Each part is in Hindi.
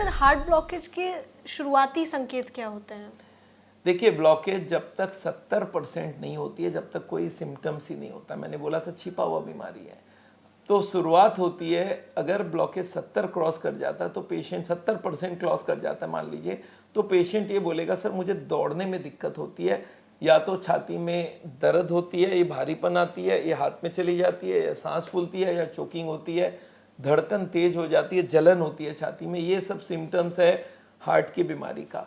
सर हार्ट ब्लॉकेज के शुरुआती संकेत क्या होते हैं? देखिए, ब्लॉकेज जब तक 70% नहीं होती है, जब तक कोई सिम्टम्स ही नहीं होता, मैंने बोला था छिपा हुआ बीमारी है, तो शुरुआत होती है। अगर ब्लॉकेज 70 क्रॉस कर जाता है तो पेशेंट 70% क्रॉस कर जाता है मान लीजिए, तो पेशेंट ये बोलेगा सर मुझे दौड़ने में दिक्कत होती है, या तो छाती में दर्द होती है, ये भारीपन आती है, ये हाथ में चली जाती है, या सांस फूलती है, या चोकिंग होती है, धड़कन तेज हो जाती है, जलन होती है छाती में। ये सब सिम्टम्स है हार्ट की बीमारी का।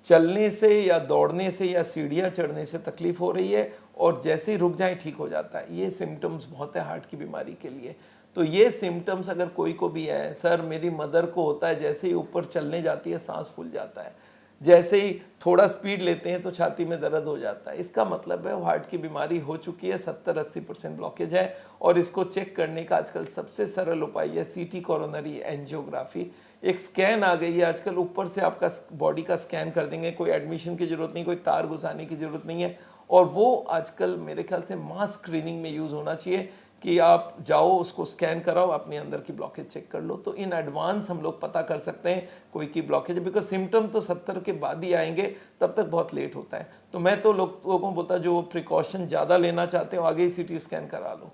चलने से या दौड़ने से या सीढ़ियाँ चढ़ने से तकलीफ हो रही है और जैसे ही रुक जाए ठीक हो जाता है। ये सिम्टम्स बहुत है हार्ट की बीमारी के लिए। तो ये सिम्टम्स अगर कोई को भी है, सर मेरी मदर को होता है, जैसे ही ऊपर चलने जाती है सांस फूल जाता है, जैसे ही थोड़ा स्पीड लेते हैं तो छाती में दर्द हो जाता है, इसका मतलब है वो हार्ट की बीमारी हो चुकी है, 70-80% ब्लॉकेज है। और इसको चेक करने का आजकल सबसे सरल उपाय है सीटी कोरोनरी एंजियोग्राफी। एक स्कैन आ गई है आजकल, ऊपर से आपका बॉडी का स्कैन कर देंगे, कोई एडमिशन की जरूरत नहीं, कोई तार घुसाने की जरूरत नहीं है। और वो आजकल मेरे ख्याल से मास स्क्रीनिंग में यूज़ होना चाहिए कि आप जाओ उसको स्कैन कराओ, अपने अंदर की ब्लॉकेज चेक कर लो, तो इन एडवांस हम लोग पता कर सकते हैं कोई की ब्लॉकेज है। बिकॉज सिम्टम तो 70 के बाद ही आएंगे, तब तक बहुत लेट होता है। तो मैं तो लोगों को बोलता जो प्रिकॉशन ज़्यादा लेना चाहते हो आगे ही सीटी स्कैन करा लो,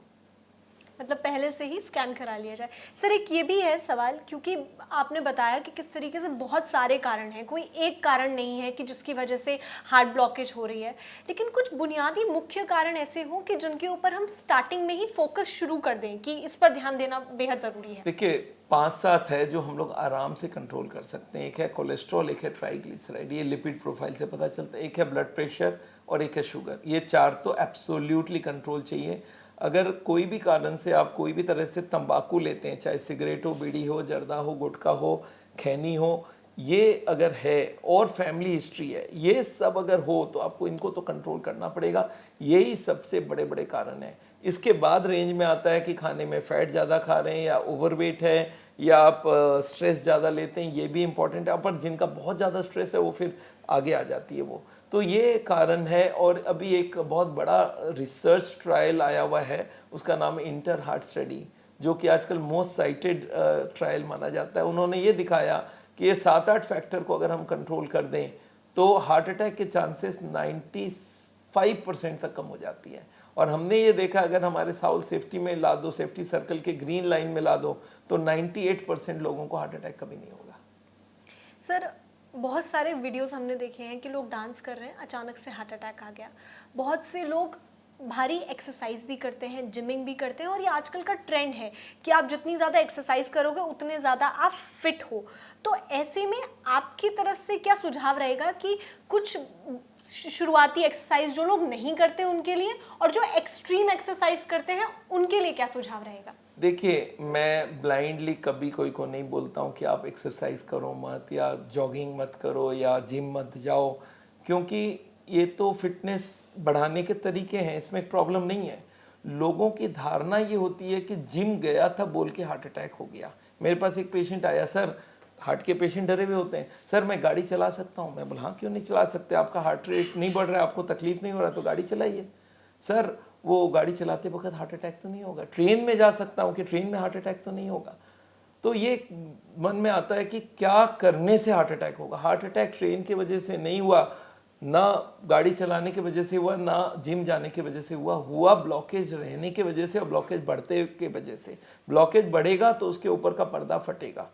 मतलब पहले से ही स्कैन करा लिया जाए। सर एक ये भी है सवाल, क्योंकि आपने बताया कि किस तरीके से बहुत सारे कारण हैं, कोई एक कारण नहीं है कि जिसकी वजह से हार्ट ब्लॉकेज हो रही है, लेकिन कुछ बुनियादी मुख्य कारण ऐसे हों कि जिनके ऊपर हम स्टार्टिंग में ही फोकस शुरू कर दें कि इस पर ध्यान देना बेहद ज़रूरी है। देखिए 5-7 है जो हम लोग आराम से कंट्रोल कर सकते हैं। एक है कोलेस्ट्रॉल, एक है ट्राइग्लिसराइड, ये लिपिड प्रोफाइल से पता चलता है, एक है ब्लड प्रेशर और एक है शुगर। ये 4 तो एब्सोल्यूटली कंट्रोल चाहिए। अगर कोई भी कारण से आप कोई भी तरह से तंबाकू लेते हैं, चाहे सिगरेट हो, बीड़ी हो, जर्दा हो, गुटखा हो, खैनी हो, ये अगर है और फैमिली हिस्ट्री है, ये सब अगर हो तो आपको इनको तो कंट्रोल करना पड़ेगा। यही सबसे बड़े बड़े कारण हैं। इसके बाद रेंज में आता है कि खाने में फैट ज़्यादा खा रहे हैं, या ओवरवेट है, या आप स्ट्रेस ज़्यादा लेते हैं, ये भी इंपॉर्टेंट है। पर जिनका बहुत ज़्यादा स्ट्रेस है वो फिर आगे आ जाती है वो। तो ये कारण है। और अभी एक बहुत बड़ा रिसर्च ट्रायल आया हुआ है, उसका नाम है इंटर हार्ट स्टडी, जो कि आजकल मोस्ट साइटेड ट्रायल माना जाता है। उन्होंने ये दिखाया कि ये 7-8 फैक्टर को अगर हम कंट्रोल कर दें तो हार्ट अटैक के चांसेस 95% तक कम हो जाती है। और हमने ये देखा अगर हमारे साउल सेफ्टी में ला दो, सेफ्टी सर्कल के ग्रीन लाइन में ला दो, तो 98% लोगों को हार्ट अटैक कभी नहीं होगा। सर बहुत सारे वीडियोस हमने देखे हैं कि लोग डांस कर रहे हैं, अचानक से हार्ट अटैक आ गया। बहुत से लोग भारी एक्सरसाइज भी करते हैं, जिमिंग भी करते हैं, और ये आजकल का ट्रेंड है कि आप जितनी ज़्यादा एक्सरसाइज करोगे उतने ज़्यादा आप फिट हो। तो ऐसे में आपकी तरफ से क्या सुझाव रहेगा कि कुछ शुरुआती एक्सरसाइज जो लोग नहीं करते उनके लिए, और जो एक्सट्रीम एक्सरसाइज करते हैं उनके लिए क्या सुझाव रहेगा? देखिए, मैं ब्लाइंडली कभी कोई को नहीं बोलता हूँ कि आप एक्सरसाइज करो मत, या जॉगिंग मत करो, या जिम मत जाओ, क्योंकि ये तो फिटनेस बढ़ाने के तरीके हैं, इसमें एक प्रॉब्लम नहीं है। लोगों की धारणा ये होती है कि जिम गया था बोल के हार्ट अटैक हो गया। मेरे पास एक पेशेंट आया, सर हार्ट के पेशेंट डरे हुए होते हैं, सर मैं गाड़ी चला सकता हूँ? मैं बोला हाँ क्यों नहीं चला सकते, आपका हार्ट रेट नहीं बढ़ रहा है, आपको तकलीफ नहीं हो रहा तो गाड़ी चलाइए। सर वो गाड़ी चलाते वक्त हार्ट अटैक तो नहीं होगा? ट्रेन में जा सकता हूँ कि ट्रेन में हार्ट अटैक तो नहीं होगा? तो ये मन में आता है कि क्या करने से हार्ट अटैक होगा। हार्ट अटैक ट्रेन की वजह से नहीं हुआ, ना गाड़ी चलाने की वजह से हुआ, ना जिम जाने की वजह से हुआ ब्लॉकेज रहने की वजह से और ब्लॉकेज बढ़ते के वजह से। ब्लॉकेज बढ़ेगा तो उसके ऊपर का पर्दा फटेगा।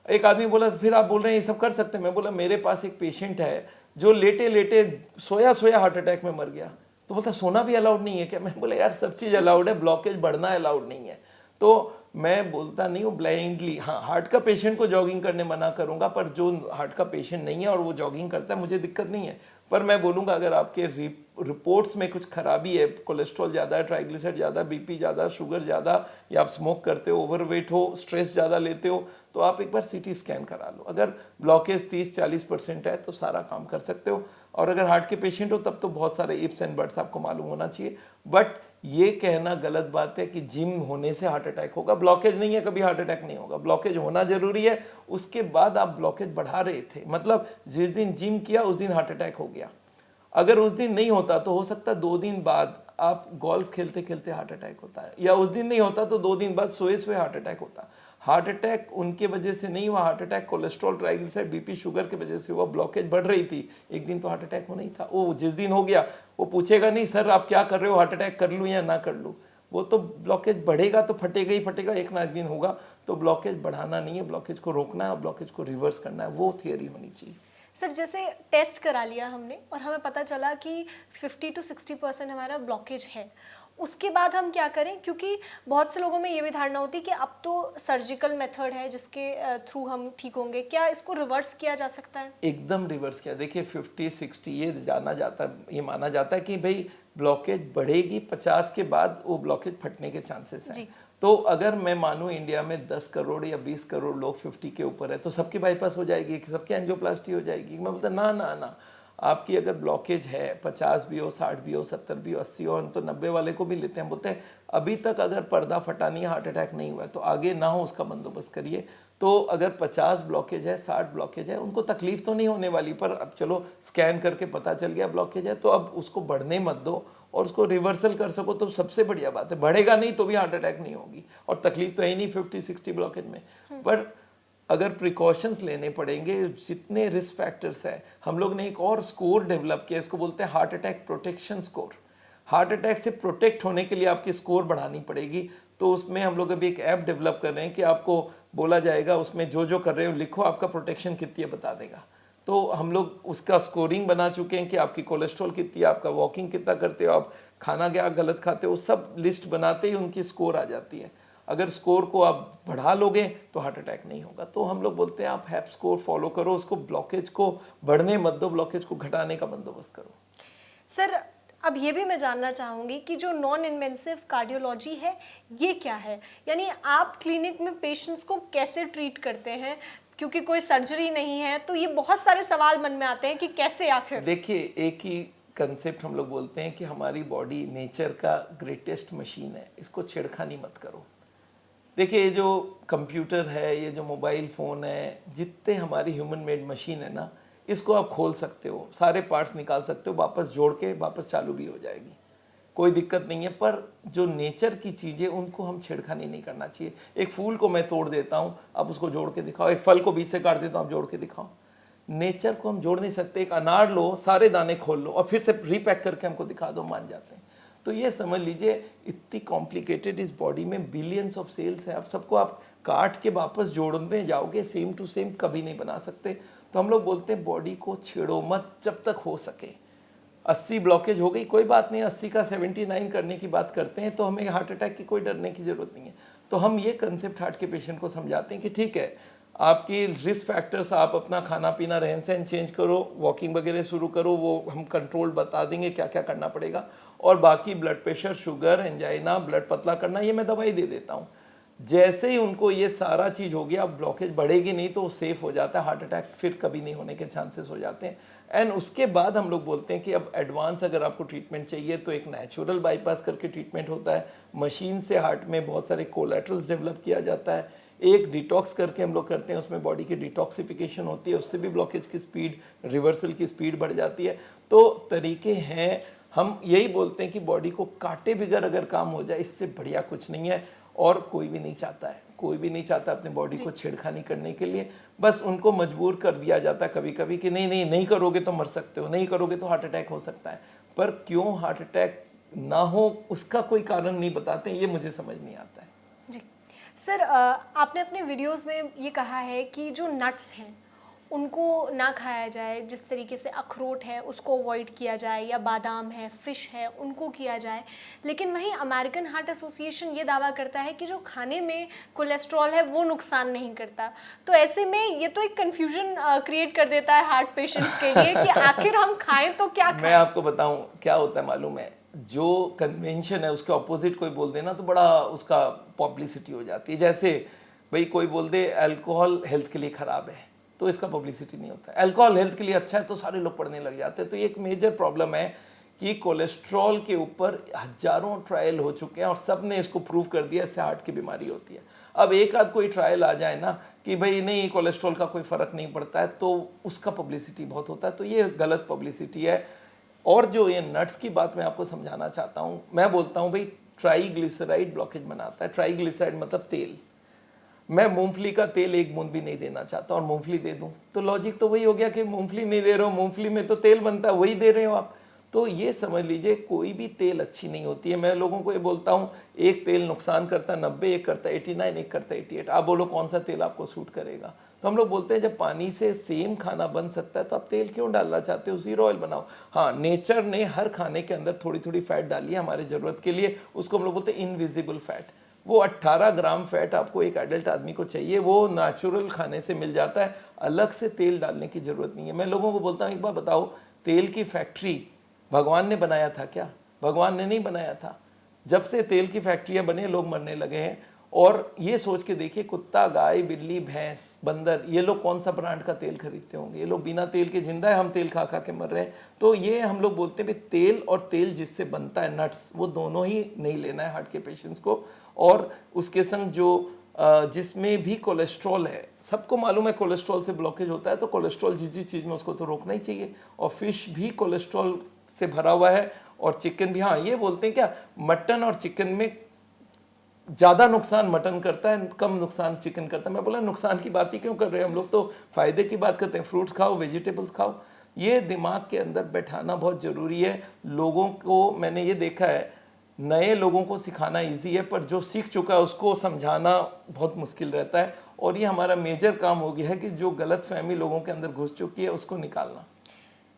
एक आदमी बोला फिर आप बोल रहे हैं ये सब कर सकते हैं? मैं बोला मेरे पास एक पेशेंट है जो लेटे लेटे सोया सोया हार्ट अटैक में मर गया। तो बोलता सोना भी अलाउड नहीं है क्या? मैं बोला यार सब चीज़ अलाउड है, ब्लॉकेज बढ़ना अलाउड नहीं है। तो मैं बोलता नहीं हूँ ब्लाइंडली, हाँ हार्ट का पेशेंट को जॉगिंग करने मना करूँगा, पर जो हार्ट का पेशेंट नहीं है और वो जॉगिंग करता है मुझे दिक्कत नहीं है। पर मैं बोलूँगा अगर आपके रिपोर्ट्स में कुछ खराबी है, कोलेस्ट्रॉल ज़्यादा है, ट्राइग्लिसराइड ज़्यादा, बीपी ज़्यादा, शुगर ज़्यादा, या आप स्मोक करते हो, ओवरवेट हो, स्ट्रेस ज़्यादा लेते हो, तो आप एक बार सीटी स्कैन करा लो। अगर ब्लॉकेज 30-40% है तो सारा काम कर सकते हो। और अगर हार्ट के पेशेंट हो तब तो बहुत सारे इफ्स एंड बट्स आपको मालूम होना चाहिए। बट ये कहना गलत बात है कि जिम होने से हार्ट अटैक होगा। ब्लॉकेज नहीं है कभी हार्ट अटैक नहीं होगा। ब्लॉकेज होना जरूरी है, उसके बाद आप ब्लॉकेज बढ़ा रहे थे, मतलब जिस दिन जिम किया उस दिन हार्ट अटैक हो गया। अगर उस दिन नहीं होता तो हो सकता 2 दिन बाद आप गोल्फ खेलते खेलते हार्ट अटैक होता है, या उस दिन नहीं होता तो 2 दिन बाद सोए सोए हार्ट अटैक होता। हार्ट अटैक उनके वजह से नहीं हुआ, heart attack cholesterol, triglyceride, BP, sugar की वजह से हुआ, ब्लॉकेज बढ़ रही थी। एक दिन तो हार्ट अटैक होना ही था। वो जिस दिन हो गया वो पूछेगा नहीं सर आप क्या कर रहे हो, हार्ट अटैक कर लूँ या ना कर लूँ। वो तो ब्लॉकेज बढ़ेगा तो फटेगा ही फटेगा, एक ना एक दिन होगा। तो ब्लॉकेज बढ़ाना नहीं है, ब्लॉकेज को रोकना है और ब्लॉकेज को रिवर्स करना है, वो थियरी होनी चाहिए। सर जैसे टेस्ट करा लिया हमने और हमें पता चला कि 50 to 60% हमारा ब्लॉकेज है, उसके बाद हम क्या करें? क्योंकि बहुत से लोगों में ये भी धारणा होती है कि अब तो सर्जिकल मेथड है जिसके थ्रू हम ठीक होंगे। क्या इसको रिवर्स किया जा सकता है? एकदम रिवर्स किया। देखिए 50-60 ये जाना जाता है, ये माना जाता है कि भाई ब्लॉकेज बढ़ेगी, 50 के बाद वो ब्लॉकेज फटने के चांसेस हैं। तो अगर मैं मानूं इंडिया में 10 करोड़ या 20 करोड़ लोग 50 के ऊपर है तो सबकी बाईपास हो जाएगी, सबकी एंजियोप्लास्टी हो जाएगी। मैं बोलता ना ना ना, आपकी अगर ब्लॉकेज है 50 भी हो, 60 भी हो, 70 भी हो, 80 हो, हम तो 90 वाले को भी लेते हैं। बोलते हैं अभी तक अगर पर्दा फटा नहीं, हार्ट अटैक नहीं हुआ है तो आगे ना हो उसका बंदोबस्त करिए। तो अगर 50 ब्लॉकेज है, 60 ब्लॉकेज है, उनको तकलीफ तो नहीं होने वाली, पर अब चलो स्कैन करके पता चल गया ब्लॉकेज है तो अब उसको बढ़ने मत दो और उसको रिवर्सल कर सको तो सबसे बढ़िया बात है। बढ़ेगा नहीं तो भी हार्ट अटैक नहीं होगी और तकलीफ तो है ही नहीं 50-60 ब्लॉकेज में। पर अगर प्रिकॉशंस लेने पड़ेंगे, जितने रिस्क फैक्टर्स हैं, हम लोग ने एक और स्कोर डेवलप किया, इसको बोलते हैं heart attack protection score. Heart attack से प्रोटेक्ट होने के लिए आपकी स्कोर बढ़ानी पड़ेगी। तो उसमें हम लोग अभी एक ऐप डेवलप कर रहे हैं कि आपको बोला जाएगा उसमें जो जो कर रहे हो लिखो, आपका प्रोटेक्शन कितनी है बता देगा। तो हम लोग उसका स्कोरिंग बना चुके हैं कि आपकी कोलेस्ट्रॉल कितनी है, आपका वॉकिंग कितना करते हो, आप खाना क्या गलत खाते हो, सब लिस्ट बनाते ही उनकी स्कोर आ जाती है। अगर स्कोर को आप बढ़ा लोगे तो हार्ट अटैक नहीं होगा। तो हम लोग बोलते हैं आप हैप स्कोर फॉलो करो, उसको ब्लॉकेज को बढ़ने मत दो, ब्लॉकेज को घटाने का बंदोबस्त करो। सर अब ये भी मैं जानना चाहूँगी कि जो नॉन इन्वेसिव कार्डियोलॉजी है ये क्या है? यानी आप क्लिनिक में पेशेंट्स को कैसे ट्रीट करते हैं? क्योंकि कोई सर्जरी नहीं है तो ये बहुत सारे सवाल मन में आते हैं कि कैसे आखिर। देखिए एक ही कंसेप्ट हम लोग बोलते हैं कि हमारी बॉडी नेचर का ग्रेटेस्ट मशीन है, इसको छेड़खानी मत करो। देखिए ये जो कंप्यूटर है, ये जो मोबाइल फ़ोन है, जितने हमारी ह्यूमन मेड मशीन है ना, इसको आप खोल सकते हो, सारे पार्ट्स निकाल सकते हो, वापस जोड़ के वापस चालू भी हो जाएगी, कोई दिक्कत नहीं है। पर जो नेचर की चीज़ें उनको हम छेड़खानी नहीं करना चाहिए। एक फूल को मैं तोड़ देता हूँ, आप उसको जोड़ के दिखाओ, एक फल को बीच से काट देता हूँ, आप जोड़ के दिखाओ। नेचर को हम जोड़ नहीं सकते। एक अनार लो, सारे दाने खोल लो और फिर से रीपैक करके हमको दिखा दो, मान जाते हैं। तो ये समझ लीजिए इतनी कॉम्प्लिकेटेड इस बॉडी में बिलियंस ऑफ सेल्स है, आप सबको आप काट के वापस जोड़ने जाओगे सेम टू सेम कभी नहीं बना सकते। तो हम लोग बोलते हैं बॉडी को छेड़ो मत जब तक हो सके। 80 ब्लॉकेज हो गई कोई बात नहीं, 80 का 79 करने की बात करते हैं तो हमें हार्ट अटैक की कोई डरने की जरूरत नहीं है। तो हम ये कंसेप्ट हार्ट के पेशेंट को समझाते हैं कि ठीक है, आपकी रिस्क फैक्टर्स, आप अपना खाना पीना रहन सहन चेंज करो, वॉकिंग वगैरह शुरू करो, वो हम कंट्रोल बता देंगे क्या क्या करना पड़ेगा। और बाकी blood pressure, sugar, angina, blood पतला करना, ये मैं दवाई दे देता हूँ। जैसे ही उनको ये सारा चीज़ हो गया, ब्लॉकेज बढ़ेगी नहीं तो वो सेफ हो जाता है, हार्ट अटैक फिर कभी नहीं होने के चांसेस हो जाते हैं। एंड उसके बाद हम लोग बोलते हैं कि अब एडवांस अगर आपको ट्रीटमेंट चाहिए तो एक नेचुरल बाईपास करके ट्रीटमेंट होता है। मशीन से हार्ट में बहुत सारे कोलैटरल्स डेवलप किया जाता है। एक डिटॉक्स करके हम लोग करते हैं, उसमें बॉडी की डिटॉक्सिफिकेशन होती है, उससे भी ब्लॉकेज की स्पीड, रिवर्सल की स्पीड बढ़ जाती है। तो तरीके हैं, हम यही बोलते हैं कि बॉडी को काटे बिगर अगर काम हो जाए, इससे बढ़िया कुछ नहीं है। और कोई भी नहीं चाहता है, कोई भी नहीं चाहता अपने बॉडी को छेड़खानी करने के लिए। बस उनको मजबूर कर दिया जाता है कभी कभी कि नहीं नहीं नहीं करोगे तो मर सकते हो, नहीं करोगे तो हार्ट अटैक हो सकता है। पर क्यों हार्ट अटैक ना हो उसका कोई कारण नहीं बताते, ये मुझे समझ नहीं आता है। जी सर, आपने अपने वीडियोस में ये कहा है कि जो नट्स हैं उनको ना खाया जाए, जिस तरीके से अखरोट है उसको अवॉइड किया जाए, या बादाम है, फिश है, उनको किया जाए। लेकिन वहीं अमेरिकन हार्ट एसोसिएशन ये दावा करता है कि जो खाने में कोलेस्ट्रॉल है वो नुकसान नहीं करता। तो ऐसे में ये तो एक कन्फ्यूजन क्रिएट कर देता है हार्ट पेशेंट्स के लिए कि आखिर हम खाएं तो क्या खाएं। मैं आपको बताऊं क्या होता है मालूम है, जो कन्वेंशन है उसके ऑपोजिट कोई बोल देना तो बड़ा उसका पब्लिसिटी हो जाती है। जैसे भाई कोई बोल दे अल्कोहल हेल्थ के लिए ख़राब है तो इसका पब्लिसिटी नहीं होता है, अल्कोहल हेल्थ के लिए अच्छा है तो सारे लोग पढ़ने लग जाते हैं। तो ये एक मेजर प्रॉब्लम है कि कोलेस्ट्रॉल के ऊपर हजारों ट्रायल हो चुके हैं और सब ने इसको प्रूव कर दिया इससे हार्ट की बीमारी होती है। अब एक आध कोई ट्रायल आ जाए ना कि भाई नहीं कोलेस्ट्रॉल का कोई फ़र्क नहीं पड़ता है तो उसका पब्लिसिटी बहुत होता है। तो ये गलत पब्लिसिटी है। और जो ये नट्स की बात मैं आपको समझाना चाहता हूँ, मैं बोलता हूँ भाई ट्राईग्लिसराइड ब्लॉकेज बनाता है। ट्राईग्लिसराइड मतलब तेल। मैं मूंगफली का तेल एक बूंद भी नहीं देना चाहता और मूंगफली दे दूं, तो लॉजिक तो वही हो गया कि मूंगफली नहीं दे रहे हो, मूंगफली में तो तेल बनता है वही दे रहे हो आप। तो ये समझ लीजिए कोई भी तेल अच्छी नहीं होती है। मैं लोगों को ये बोलता हूँ एक तेल नुकसान करता है 90, एक करता है 89, एक करता है 88। आप बोलो कौन सा तेल आपको सूट करेगा? तो हम लोग बोलते हैं जब पानी से सेम खाना बन सकता है तो आप तेल क्यों डालना चाहते हो? जीरो ऑयल बनाओ। हाँ, नेचर ने हर खाने के अंदर थोड़ी थोड़ी फैट डाली है हमारे ज़रूरत के लिए, उसको हम लोग बोलते हैं इनविजिबल फैट। वो 18 ग्राम फैट आपको एक एडल्ट आदमी को चाहिए, वो नेचुरल खाने से मिल जाता है, अलग से तेल डालने की ज़रूरत नहीं है। मैं लोगों को बोलता हूँ एक बार बताओ, तेल की फैक्ट्री भगवान ने बनाया था क्या? भगवान ने नहीं बनाया था। जब से तेल की फैक्ट्रियां बने लोग मरने लगे हैं। और ये सोच के देखिए, कुत्ता, गाय, बिल्ली, भैंस, बंदर, ये लोग कौन सा ब्रांड का तेल खरीदते होंगे? ये लोग बिना तेल के जिंदा है, हम तेल खा खा के मर रहे हैं। तो ये हम लोग बोलते हैं तेल और तेल जिससे बनता है नट्स, वो दोनों ही नहीं लेना है हार्ट के पेशेंट्स को। और उसके संग जो जिसमें भी कोलेस्ट्रॉल है, सबको मालूम है कोलेस्ट्रॉल से ब्लॉकेज होता है, तो कोलेस्ट्रॉल जिस चीज़ में उसको तो रोकना ही चाहिए। और फिश भी कोलेस्ट्रॉल से भरा हुआ है, और चिकन भी। हाँ, ये बोलते हैं क्या मटन और चिकन में ज़्यादा नुकसान मटन करता है, कम नुकसान चिकन करता है। मैं बोला नुकसान की बात ही क्यों कर रहे हैं, हम लोग तो फ़ायदे की बात करते हैं। फ्रूट्स खाओ, वेजिटेबल्स खाओ। ये दिमाग के अंदर बैठाना बहुत ज़रूरी है। लोगों को मैंने ये देखा है, नए लोगों को सिखाना इजी है, पर जो सीख चुका है उसको समझाना बहुत मुश्किल रहता है। और ये हमारा मेजर काम हो गया है कि जो गलत फहमी लोगों के अंदर घुस चुकी है उसको निकालना।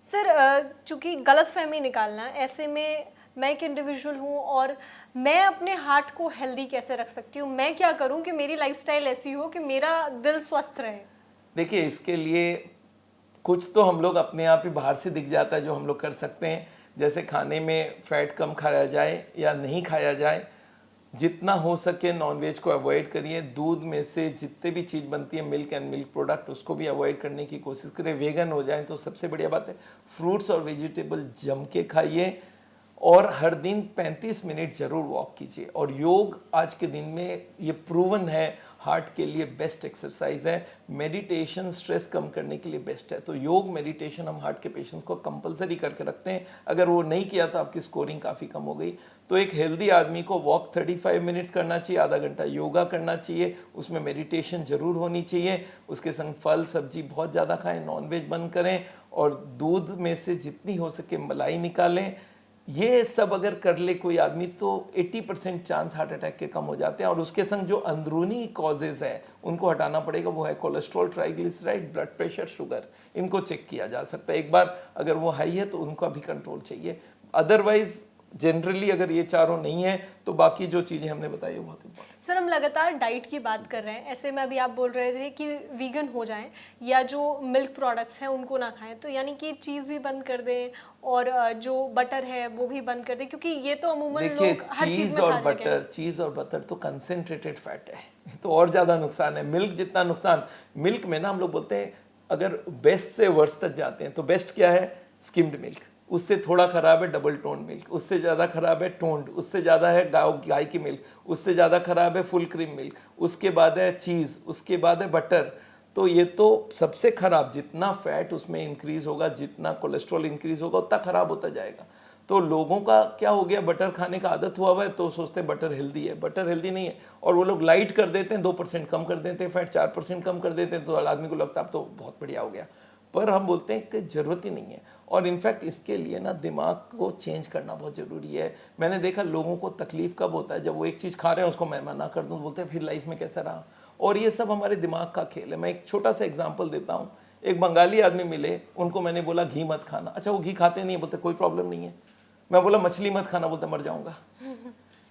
सर, चूंकि गलत फहमी निकालना, ऐसे में मैं एक इंडिविजुअल हूँ और मैं अपने हार्ट को हेल्दी कैसे रख सकती हूँ? मैं क्या करूँ कि मेरी लाइफस्टाइल ऐसी हो कि मेरा दिल स्वस्थ रहे? देखिए, इसके लिए कुछ तो हम लोग अपने आप ही बाहर से दिख जाता है जो हम लोग कर सकते हैं। जैसे खाने में फैट कम खाया जाए या नहीं खाया जाए, जितना हो सके नॉनवेज को अवॉइड करिए। दूध में से जितने भी चीज़ बनती है, मिल्क एंड मिल्क प्रोडक्ट, उसको भी अवॉइड करने की कोशिश करें। वेगन हो जाए तो सबसे बढ़िया बात है। फ्रूट्स और वेजिटेबल जम के खाइए, और हर दिन 35 मिनट जरूर वॉक कीजिए। और योग आज के दिन में ये प्रूवन है हार्ट के लिए बेस्ट एक्सरसाइज है। मेडिटेशन स्ट्रेस कम करने के लिए बेस्ट है। तो योग, मेडिटेशन हम हार्ट के पेशेंट्स को कंपलसरी करके रखते हैं। अगर वो नहीं किया तो आपकी स्कोरिंग काफ़ी कम हो गई। तो एक हेल्दी आदमी को वॉक 35 मिनट्स करना चाहिए, आधा घंटा योगा करना चाहिए, उसमें मेडिटेशन जरूर होनी चाहिए। उसके संग फल सब्जी बहुत ज़्यादा खाएं, नॉनवेज बंद करें, और दूध में से जितनी हो सके मलाई निकालें। ये सब अगर कर ले कोई आदमी तो 80% चांस हार्ट अटैक के कम हो जाते हैं। और उसके संग जो अंदरूनी कॉजेज है उनको हटाना पड़ेगा, वो है cholesterol, triglyceride, blood pressure, sugar. इनको चेक किया जा सकता है एक बार। अगर वो हाई है तो उनका भी कंट्रोल चाहिए। अदरवाइज जनरली अगर ये चारों नहीं है तो बाकी जो चीज़ें हमने बताई वो बहुत इंपॉर्टेंट। सर, हम लगातार डाइट की बात कर रहे हैं, ऐसे में अभी आप बोल रहे थे कि वीगन हो जाएं या जो मिल्क प्रोडक्ट्स हैं उनको ना खाएं, तो यानी कि चीज़ भी बंद कर दें और जो बटर है वो भी बंद कर दें, क्योंकि ये तो अमूमन लोग हर चीज़ में खा रहे हैं। चीज़ और बटर तो कंसेंट्रेटेड फैट है, तो और ज़्यादा नुकसान है। मिल्क जितना नुकसान, मिल्क में ना हम लोग बोलते हैं अगर बेस्ट से वर्स्ट तक जाते हैं तो बेस्ट क्या है? Skimmed milk. उससे थोड़ा खराब है डबल टोन मिल्क, उससे ज़्यादा खराब है टोन्ड, उससे ज़्यादा है गाय की मिल्क, उससे ज़्यादा खराब है फुल क्रीम मिल्क, उसके बाद है चीज़, उसके बाद है बटर। तो ये तो सबसे खराब। जितना फैट उसमें इंक्रीज होगा, जितना कोलेस्ट्रॉल इंक्रीज होगा, उतना खराब होता जाएगा। तो लोगों का क्या हो गया, बटर खाने का आदत हुआ है तो सोचते हैं बटर हेल्दी है। बटर हेल्दी नहीं है। और वो लोग लाइट कर देते हैं, 2% कम कर देते हैं फैट, 4% कम कर देते हैं, तो आदमी को लगता है अब तो बहुत बढ़िया हो गया। पर हम बोलते हैं कि ज़रूरत ही नहीं है। और इनफैक्ट इसके लिए ना दिमाग को चेंज करना बहुत ज़रूरी है। मैंने देखा लोगों को तकलीफ़ कब होता है, जब वो एक चीज़ खा रहे हैं उसको मैं मना कर दूँ, बोलते हैं फिर लाइफ में कैसा रहा। और ये सब हमारे दिमाग का खेल है। मैं एक छोटा सा एग्जांपल देता हूँ। एक बंगाली आदमी मिले, उनको मैंने बोला घी मत खाना। अच्छा, वो घी खाते नहीं है, बोलते कोई प्रॉब्लम नहीं है। मैं बोला मछली मत खाना, बोलते मर जाऊँगा।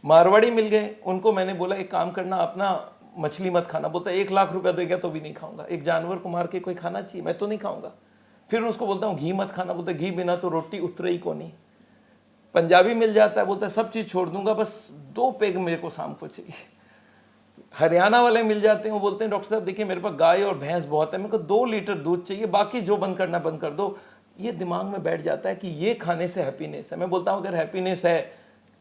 मारवाड़ी मिल गए, उनको मैंने बोला एक काम करना, अपना मछली मत खाना, बोलता 1 लाख रुपया देगा तो भी नहीं खाऊंगा। एक जानवर को मार के कोई खाना चाहिए? मैं तो नहीं खाऊंगा। फिर उसको बोलता हूँ घी मत खाना, बोलता घी बिना तो रोटी उतरे ही को नहीं। पंजाबी मिल जाता है, बोलता है सब चीज़ छोड़ दूंगा, बस 2 पेग मेरे को शाम को चाहिए। हरियाणा वाले मिल जाते हैं, वो बोलते हैं डॉक्टर साहब देखिए मेरे पास गाय और भैंस बहुत है, मेरे को 2 लीटर दूध चाहिए, बाकी जो बंद करना बंद कर दो। ये दिमाग में बैठ जाता है कि ये खाने से हैप्पीनेस है। मैं बोलता हूँ अगर हैप्पीनेस है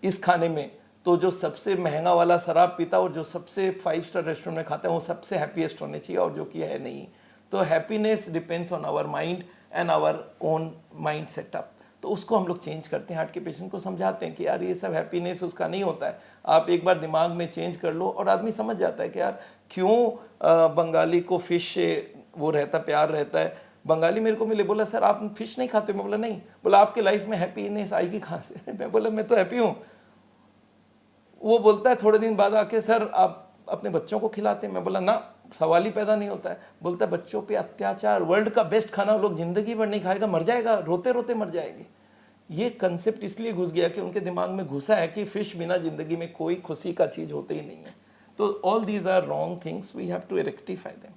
इस खाने में, तो जो सबसे महंगा वाला शराब पीता और जो सबसे 5 स्टार रेस्टोरेंट में खाता है वो सबसे हैप्पीएस्ट होने चाहिए, और जो कि है नहीं। तो happiness depends on our mind and our own mind setup. तो उसको हम लोग चेंज करते हैं, हार्ट के पेशेंट को समझाते हैं कि यार ये सब हैप्पीनेस उसका नहीं होता है, आप एक बार दिमाग में चेंज कर लो, और आदमी समझ जाता है कि यार क्यों बंगाली को फिश से वो रहता, प्यार रहता है। बंगाली मेरे को मिले, बोला सर आप फिश नहीं खाते? मैं बोला नहीं। बोला आपके लाइफ में हैप्पीनेस आएगी कहाँ से? मैं बोला मैं तो हैप्पी हूँ। वो बोलता है थोड़े दिन बाद आके, सर आप अपने बच्चों को खिलाते हैं? मैं बोला ना, सवाल ही पैदा नहीं होता है। बोलता है बच्चों पे अत्याचार, वर्ल्ड का बेस्ट खाना लोग जिंदगी भर नहीं खाएगा, मर जाएगा, रोते रोते मर जाएंगे। ये कंसेप्ट इसलिए घुस गया कि उनके दिमाग में घुसा है कि फिश बिना जिंदगी में कोई खुशी का चीज होते ही नहीं है। तो all these are wrong things, we have to rectify them.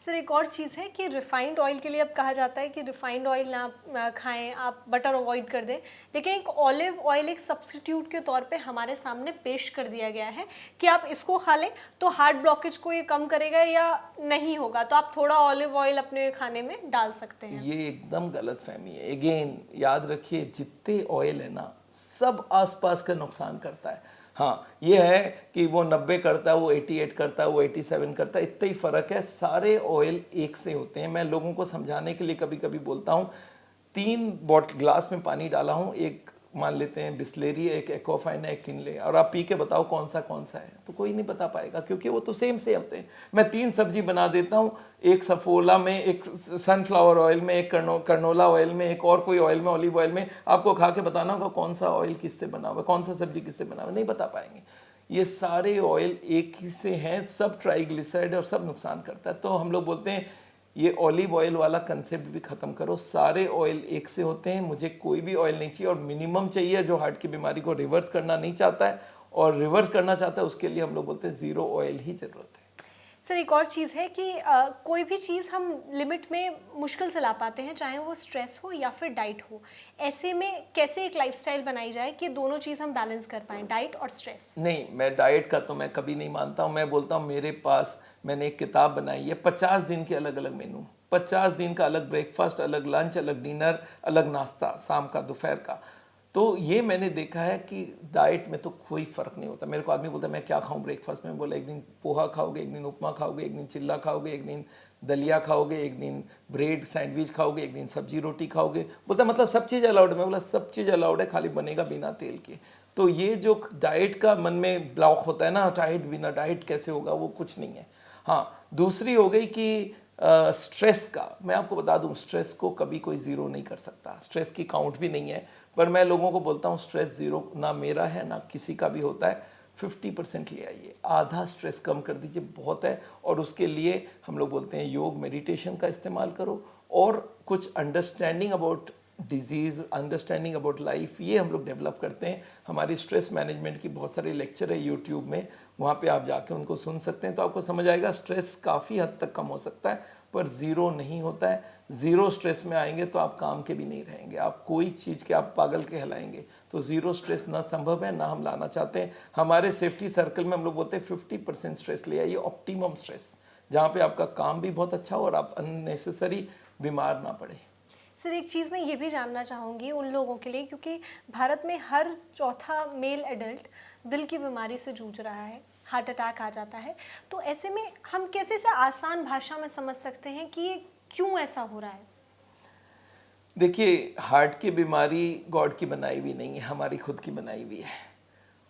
Sir एक और चीज़ है कि रिफाइंड ऑयल के लिए अब कहा जाता है कि रिफाइंड ऑयल ना खाएं, आप बटर अवॉइड कर दें, लेकिन एक ऑलिव ऑयल एक सब्स्टिट्यूट के तौर पे हमारे सामने पेश कर दिया गया है कि आप इसको खा लें तो हार्ट ब्लॉकेज को ये कम करेगा या नहीं होगा, तो आप थोड़ा ऑलिव ऑयल अपने खाने में डाल सकते हैं। ये एकदम गलत फहमी है। अगेन याद रखिए, जितने ऑयल है ना, सब आसपास का नुकसान करता है। हाँ ये है कि वो 90 करता है, वो 88 करता है, वो 87 करता है, इतना ही फ़र्क है। सारे ऑयल एक से होते हैं। मैं लोगों को समझाने के लिए कभी कभी बोलता हूँ, 3 बॉटल ग्लास में पानी डाला हूँ, एक मान लेते हैं बिस्लेरी, एक एक्वाफाइन है, एक किनले, और आप पी के बताओ कौन सा है, तो कोई नहीं बता पाएगा क्योंकि वो तो सेम से होते हैं। मैं 3 सब्जी बना देता हूँ, एक सफोला में, एक सनफ्लावर ऑयल में, एक कर्नोला ऑयल में, एक और कोई ऑयल में, ऑलिव ऑयल में। आपको खा के बताना होगा कौन सा ऑयल किससे बना हुआ, कौन सा सब्जी किससे बना हुआ, नहीं बता पाएंगे। ये सारे ऑयल एक ही से हैं, सब ट्राइग्लिसराइड और सब नुकसान करता है। तो हम लोग बोलते हैं ये ऑलिव ऑयल वाला कंसेप्ट भी खत्म करो, सारे ऑयल एक से होते हैं, मुझे कोई भी ऑयल नहीं चाहिए। और मिनिमम चाहिए जो हार्ट की बीमारी को रिवर्स करना नहीं चाहता है और रिवर्स करना चाहता है, उसके लिए हम लोग बोलते हैं जीरो ऑयल ही जरूरत है। सर एक और चीज़ है कि कोई भी चीज़ हम लिमिट में मुश्किल से ला पाते हैं, चाहे वो स्ट्रेस हो या फिर डाइट हो। ऐसे में कैसे एक लाइफस्टाइल बनाई जाए कि दोनों चीज़ हम बैलेंस कर पाएँ, डाइट और स्ट्रेस? नहीं, मैं डाइट का तो मैं कभी नहीं मानता हूँ। मैं बोलता हूँ मेरे पास, मैंने एक किताब बनाई है, 50 दिन के अलग अलग मेनू, 50 दिन का अलग ब्रेकफास्ट, अलग लंच, अलग डिनर, अलग नाश्ता, शाम का, दोपहर का। तो ये मैंने देखा है कि डाइट में तो कोई फ़र्क नहीं होता। मेरे को आदमी बोलता है मैं क्या खाऊं ब्रेकफास्ट में? बोला एक दिन पोहा खाओगे, एक दिन उपमा खाओगे, एक दिन चिल्ला खाओगे, एक दिन दलिया खाओगे, एक दिन ब्रेड सैंडविच खाओगे, एक दिन सब्जी रोटी खाओगे। बोलता मतलब सब चीज़ अलाउड है? मैं बोला सब चीज़ अलाउड है, खाली बनेगा बिना तेल के। तो ये जो डाइट का मन में ब्लॉक होता है ना, डाइट बिना डाइट कैसे होगा, वो कुछ नहीं है। हाँ दूसरी हो गई कि स्ट्रेस का, मैं आपको बता दूं स्ट्रेस को कभी कोई ज़ीरो नहीं कर सकता, स्ट्रेस की काउंट भी नहीं है। पर मैं लोगों को बोलता हूँ स्ट्रेस ज़ीरो ना मेरा है ना किसी का भी होता है। 50% ले आइए, आधा स्ट्रेस कम कर दीजिए, बहुत है। और उसके लिए हम लोग बोलते हैं योग मेडिटेशन का इस्तेमाल करो, और कुछ understanding about disease, understanding about life, ये हम लोग डेवलप करते हैं। हमारी स्ट्रेस मैनेजमेंट की बहुत सारे लेक्चर है यूट्यूब में, वहाँ पे आप जाके उनको सुन सकते हैं, तो आपको समझ आएगा स्ट्रेस काफ़ी हद तक कम हो सकता है, पर ज़ीरो नहीं होता है। ज़ीरो स्ट्रेस में आएंगे तो आप काम के भी नहीं रहेंगे, आप कोई चीज़ के आप पागल कहलाएंगे। तो ज़ीरो स्ट्रेस ना संभव है, ना हम लाना चाहते हैं। हमारे सेफ्टी सर्कल में हम लोग बोलते हैं 50% स्ट्रेस ले आइए, ऑप्टिमम स्ट्रेस, जहाँ पे आपका काम भी बहुत अच्छा हो और आप अननेसेसरी बीमार ना पड़े। सर एक चीज़ मैं ये भी जानना चाहूँगी उन लोगों के लिए, क्योंकि भारत में हर चौथा मेल एडल्ट दिल की बीमारी से जूझ रहा है, हार्ट अटैक आ जाता है, तो ऐसे में हम कैसे से आसान भाषा में समझ सकते हैं कि ये क्यों ऐसा हो रहा है? देखिए, हार्ट की बीमारी गॉड की बनाई हुई नहीं है, हमारी खुद की बनाई हुई है।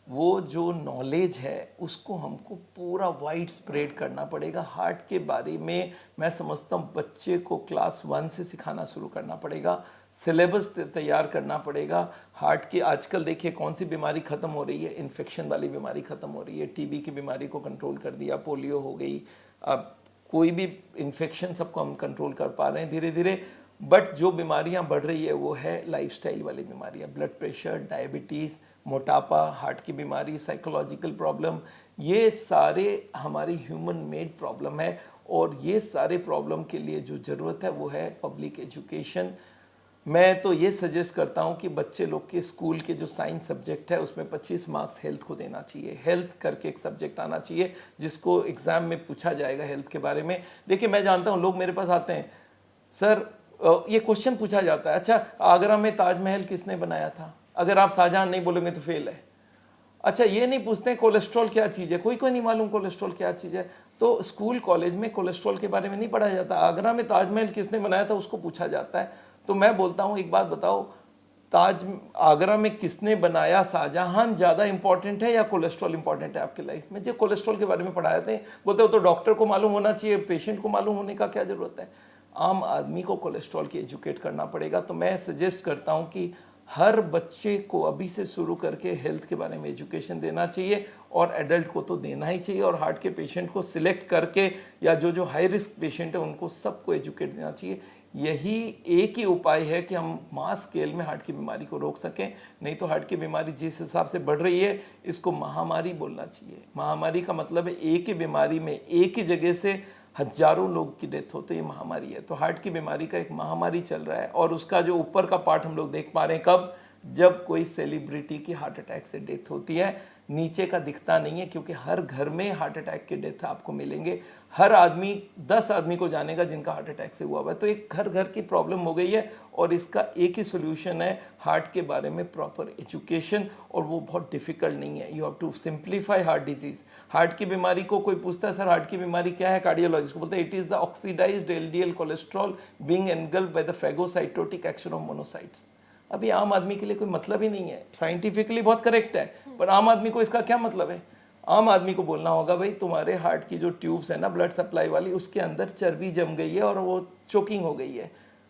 वो जो नॉलेज है उसको हमको पूरा वाइड स्प्रेड करना पड़ेगा। हार्ट के बारे में मैं समझता हूँ बच्चे को क्लास 1 से सिखाना शुरू करना पड़ेगा, सिलेबस तैयार करना पड़ेगा। हार्ट की आजकल देखिए कौन सी बीमारी ख़त्म हो रही है, इन्फेक्शन वाली बीमारी ख़त्म हो रही है, टीबी की बीमारी को कंट्रोल कर दिया, पोलियो हो गई, अब कोई भी इन्फेक्शन सबको हम कंट्रोल कर पा रहे हैं धीरे धीरे। बट जो बीमारियां बढ़ रही है वो है लाइफस्टाइल वाली बीमारियां, ब्लड प्रेशर, डायबिटीज़, मोटापा, हार्ट की बीमारी, साइकोलॉजिकल प्रॉब्लम, ये सारे हमारी ह्यूमन मेड प्रॉब्लम है। और ये सारे प्रॉब्लम के लिए जो ज़रूरत है वो है पब्लिक एजुकेशन। मैं तो ये सजेस्ट करता हूँ कि बच्चे लोग के स्कूल के जो साइंस सब्जेक्ट है उसमें 25 मार्क्स हेल्थ को देना चाहिए। हेल्थ करके एक सब्जेक्ट आना चाहिए जिसको एग्ज़ाम में पूछा जाएगा हेल्थ के बारे में। देखिए मैं जानता हूँ लोग मेरे पास आते हैं, सर ये क्वेश्चन पूछा जाता है, अच्छा आगरा में ताजमहल किसने बनाया था? अगर आप शाहजहां नहीं बोलोगे तो फेल है। अच्छा ये नहीं पूछते हैं कोलेस्ट्रॉल क्या चीज़ है, कोई नहीं मालूम कोलेस्ट्रॉल क्या चीज़ है। तो स्कूल कॉलेज में कोलेस्ट्रॉल के बारे में नहीं पढ़ा जाता, आगरा में ताजमहल किसने बनाया था उसको पूछा जाता है। तो मैं बोलता हूँ एक बात बताओ, ताज आगरा में किसने बनाया, शाहजहां ज़्यादा इंपॉर्टेंट है या कोलेस्ट्रॉल इंपॉर्टेंट है आपकी लाइफ में? जो कोलेस्ट्रॉल के बारे में पढ़ाए थे, बोलते हो तो डॉक्टर को मालूम होना चाहिए, पेशेंट को मालूम होने का क्या ज़रूरत है? आम आदमी को कोलेस्ट्रॉल की एजुकेट करना पड़ेगा। तो मैं सजेस्ट करता हूँ कि हर बच्चे को अभी से शुरू करके हेल्थ के बारे में एजुकेशन देना चाहिए, और एडल्ट को तो देना ही चाहिए, और हार्ट के पेशेंट को सिलेक्ट करके या जो हाई रिस्क पेशेंट है उनको सबको एजुकेट देना चाहिए। यही एक ही उपाय है कि हम मास स्केल में हार्ट की बीमारी को रोक सकें। नहीं तो हार्ट की बीमारी जिस हिसाब से बढ़ रही है, इसको महामारी बोलना चाहिए। महामारी का मतलब है एक ही बीमारी में एक ही जगह से हजारों लोग की डेथ होती है, ये महामारी है। तो हार्ट की बीमारी का एक महामारी चल रहा है, और उसका जो ऊपर का पार्ट हम लोग देख पा रहे हैं कब, जब कोई सेलिब्रिटी की हार्ट अटैक से डेथ होती है। नीचे का दिखता नहीं है, क्योंकि हर घर में हार्ट अटैक के डेथ आपको मिलेंगे। हर आदमी 10 आदमी को जानेगा जिनका हार्ट अटैक से हुआ है। तो एक घर घर की प्रॉब्लम हो गई है, और इसका एक ही सोल्यूशन है, हार्ट के बारे में प्रॉपर एजुकेशन। और वो बहुत डिफिकल्ट नहीं है। You have to simplify heart disease. Heart की बीमारी को कोई पूछता है सर हार्ट की बीमारी क्या है, कार्डियोलॉजिस्ट को बोलते हैं it is the oxidised LDL cholesterol being engulfed by the phagocytotic action of monocytes. अभी आम आदमी के लिए कोई मतलब ही नहीं है। साइंटिफिकली बहुत करेक्ट है, पर आम आदमी को इसका क्या मतलब है? आम आदमी को बोलना होगा भाई तुम्हारे हार्ट की जो ट्यूब्स है ना ब्लड सप्लाई वाली, उसके अंदर चर्बी जम गई है और वो चोकिंग हो गई है।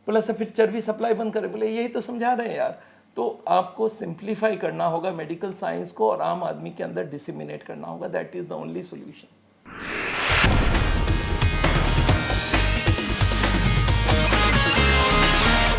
बोला सर फिर चर्बी सप्लाई बंद करें। बोले यही तो समझा रहे हैं यार। तो आपको सिंप्लीफाई करना होगा मेडिकल साइंस को, और आम आदमी के अंदर डिसिमिनेट करना होगा। That is the only solution.